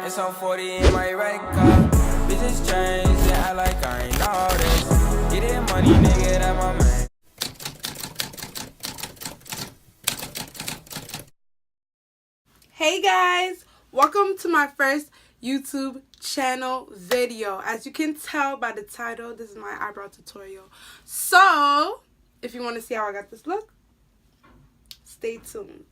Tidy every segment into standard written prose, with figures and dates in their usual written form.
And some 40 in my right car. Bitches change and act like I ain't all this. Getting money, nigga, that my man. Hey guys, welcome to my first YouTube channel video. As you can tell by the title, this is my eyebrow tutorial. So, if you want to see how I got this look, stay tuned.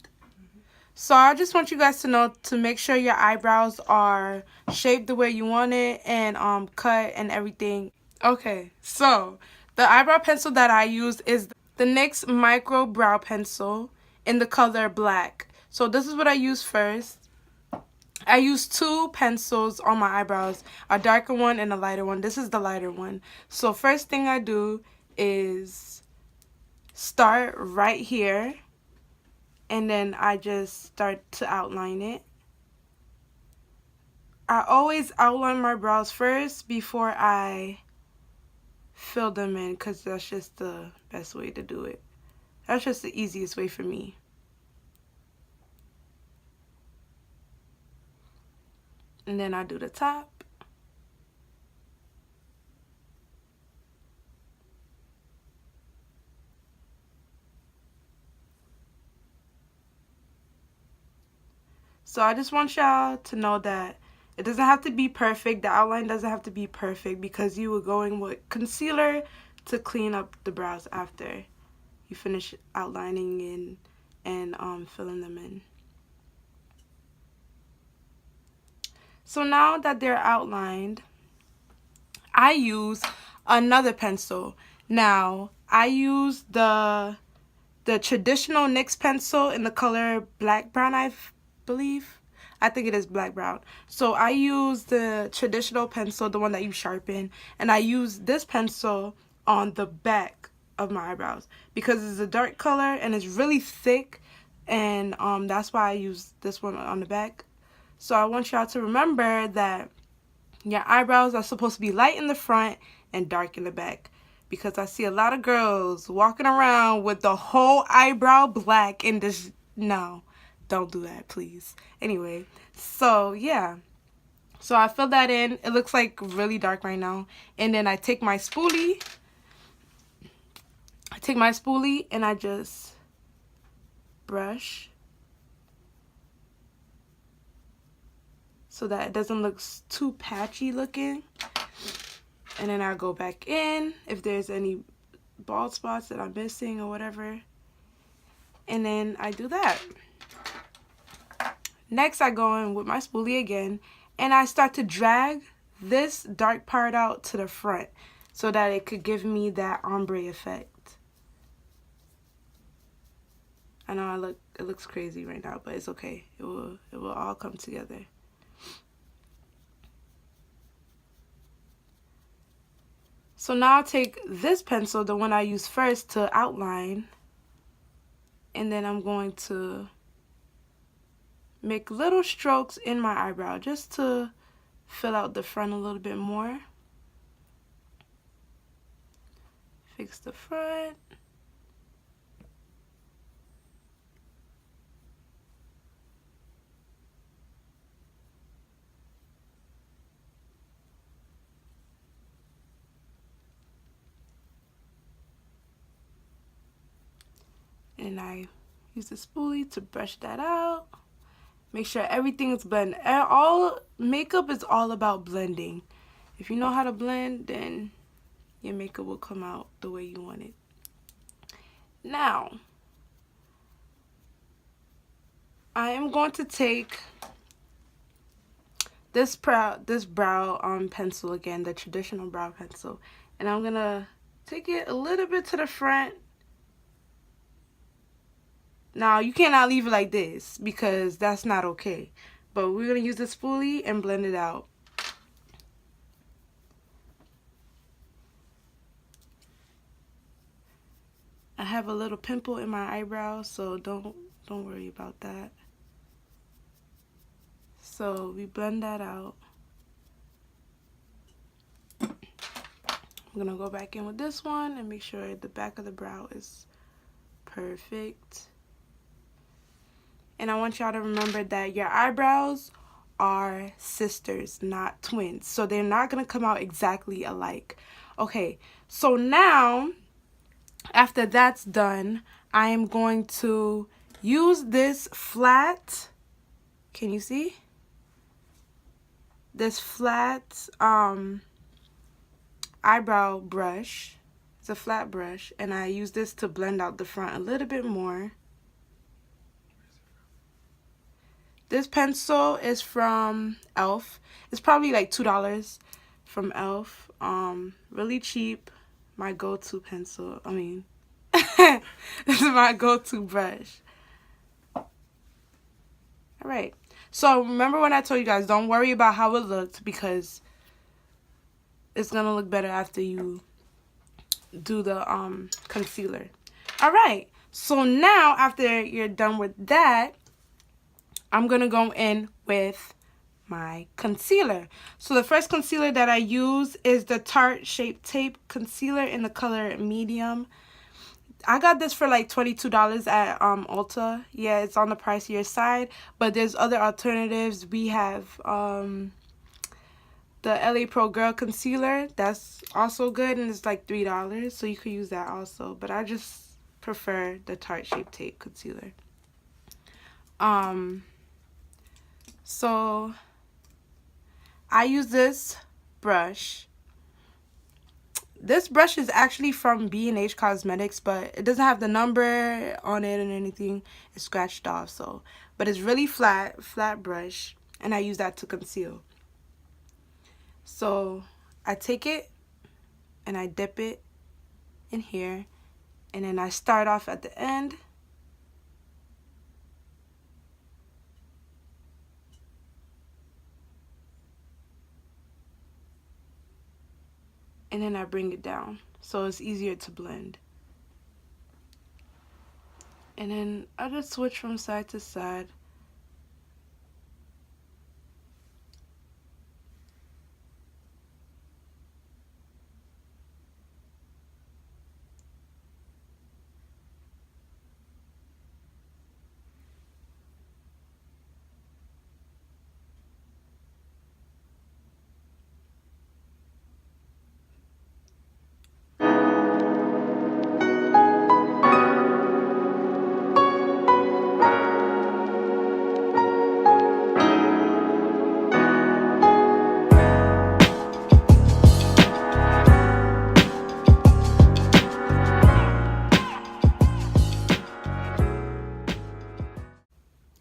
So I just want you guys to know to make sure your eyebrows are shaped the way you want it and cut and everything. Okay, so the eyebrow pencil that I use is the NYX Micro brow pencil in the color black. So this is what I use first. I use two pencils on my eyebrows, a darker one and a lighter one. This is the lighter one. So first thing I do is start right here, and then I just start to outline it. I always outline my brows first before I fill them in, because that's just the best way to do it. That's just the easiest way for me. And then I do the top. So I just want y'all to know that it doesn't have to be perfect. The outline doesn't have to be perfect, because you were going with concealer to clean up the brows after you finish outlining and filling them in. So now that they're outlined, I use another pencil. Now, I use the traditional NYX pencil in the color black brown, I believe. I think it is black brown. So I use the traditional pencil, the one that you sharpen, and I use this pencil on the back of my eyebrows because it's a dark color and it's really thick, and that's why I use this one on the back. So I want y'all to remember that your eyebrows are supposed to be light in the front and dark in the back, because I see a lot of girls walking around with the whole eyebrow black and this. No, don't do that, please. Anyway, so yeah. So I fill that in. It looks like really dark right now. And then I take my spoolie. And I just brush so that it doesn't look too patchy looking. And then I go back in if there's any bald spots that I'm missing or whatever. And then I do that. Next, I go in with my spoolie again, and I start to drag this dark part out to the front so that it could give me that ombre effect. I know it looks crazy right now, but it's okay. It will all come together. So now I'll take this pencil, the one I used first, to outline, and then I'm going to make little strokes in my eyebrow just to fill out the front a little bit more. Fix the front. And I use the spoolie to brush that out. Make sure everything's blended. All makeup is all about blending. If you know how to blend, then your makeup will come out the way you want it. Now, I am going to take this brow pencil again, the traditional brow pencil, and I'm gonna take it a little bit to the front. Now, you cannot leave it like this because that's not okay. But we're going to use the spoolie and blend it out. I have a little pimple in my eyebrow, so don't worry about that. So we blend that out. I'm going to go back in with this one and make sure the back of the brow is perfect. And I want y'all to remember that your eyebrows are sisters, not twins. So they're not going to come out exactly alike. Okay, so now after that's done, I am going to use this flat, can you see? This flat eyebrow brush. It's a flat brush, and I use this to blend out the front a little bit more. This pencil is from e.l.f. It's probably like $2 from e.l.f. Really cheap. My go-to pencil. I mean, this is my go-to brush. Alright. So remember when I told you guys, don't worry about how it looked, because it's going to look better after you do the concealer. Alright. So now after you're done with that, I'm going to go in with my concealer. So the first concealer that I use is the Tarte Shape Tape Concealer in the color medium. I got this for like $22 at Ulta. Yeah, it's on the pricier side, but there's other alternatives. We have the LA Pro Girl Concealer. That's also good, and it's like $3, so you could use that also. But I just prefer the Tarte Shape Tape Concealer. So I use this brush. This brush is actually from B&H Cosmetics, but it doesn't have the number on it and anything. It's scratched off, so. But it's really flat brush, and I use that to conceal. So I take it and I dip it in here, and then I start off at the end. And then I bring it down, so it's easier to blend. And then I just switch from side to side.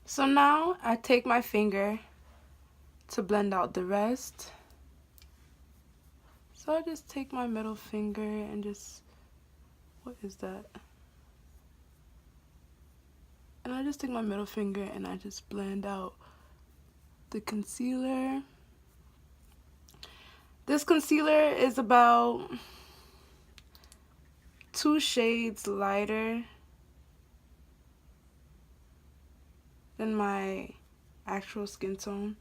So now I take my finger to blend out the rest. So I just take my middle finger and just, what is that? And I just take my middle finger and I just blend out the concealer. This concealer is about 2 shades lighter than my actual skin tone.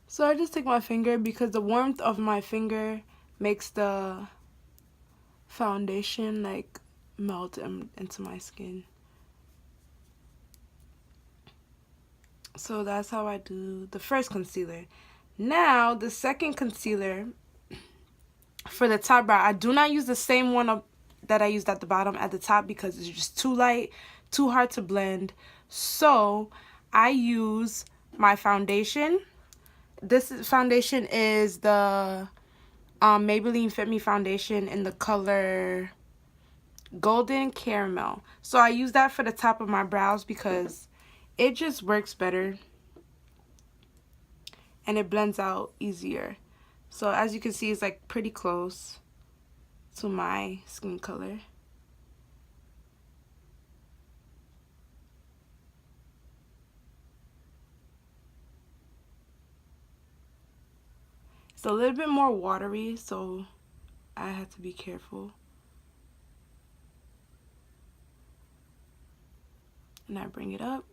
So I just take my finger because the warmth of my finger makes the foundation like melt into my skin. So that's how I do the first concealer. Now the second concealer for the top brow, I do not use the same one that I used at the bottom at the top because it's just too light, too hard to blend. So I use my foundation. This foundation is the Maybelline Fit Me foundation in the color Golden Caramel. So I use that for the top of my brows because it just works better and it blends out easier. So as you can see, it's like pretty close to my skin color. It's a little bit more watery, so I have to be careful. And I bring it up.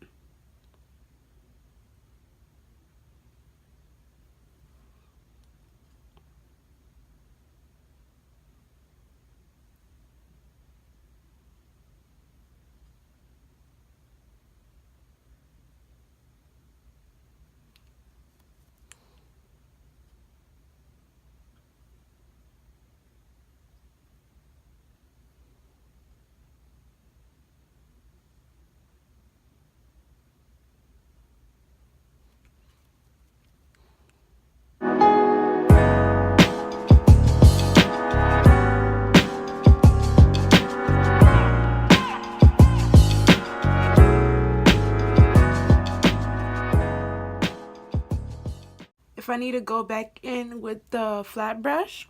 I need to go back in with the flat brush,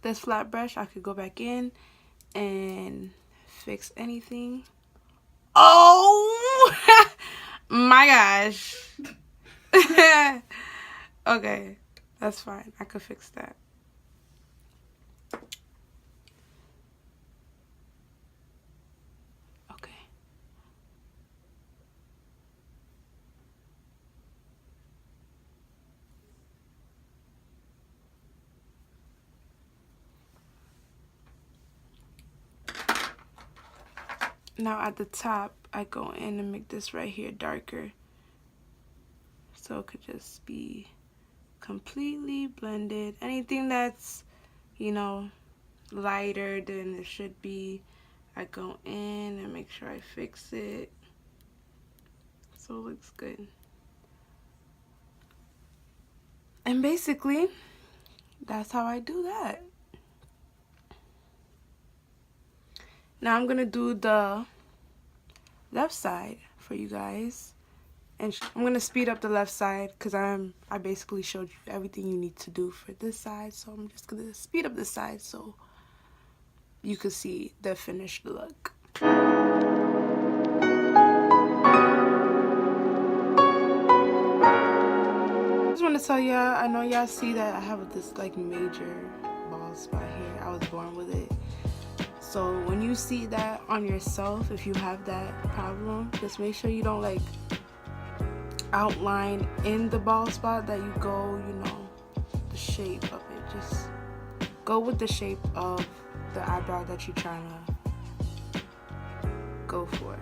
this flat brush, I could go back in and fix anything. Oh my gosh. Okay, that's fine. I could fix that. Okay. Now at the top, I go in and make this right here darker. So it could just be completely blended. Anything that's, you know, lighter than it should be, I go in and make sure I fix it so it looks good. And basically, that's how I do that. Now I'm gonna do the left side for you guys, and I'm gonna speed up the left side because I basically showed you everything you need to do for this side, so I'm just gonna speed up this side so you can see the finished look. I just want to tell y'all, I know y'all see that I have this like major bald spot here. I was born with it. So when you see that on yourself, if you have that problem, just make sure you don't like outline in the bald spot, that you go, you know, the shape of it. Just go with the shape of the eyebrow that you're trying to go for.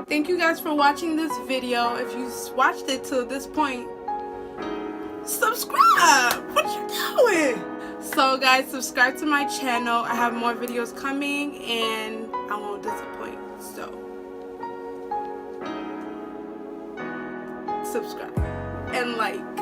Thank you guys for watching this video. If you watched it to this point, subscribe. What you doing? So guys, subscribe to my channel. I have more videos coming and I won't disappoint. So subscribe and like.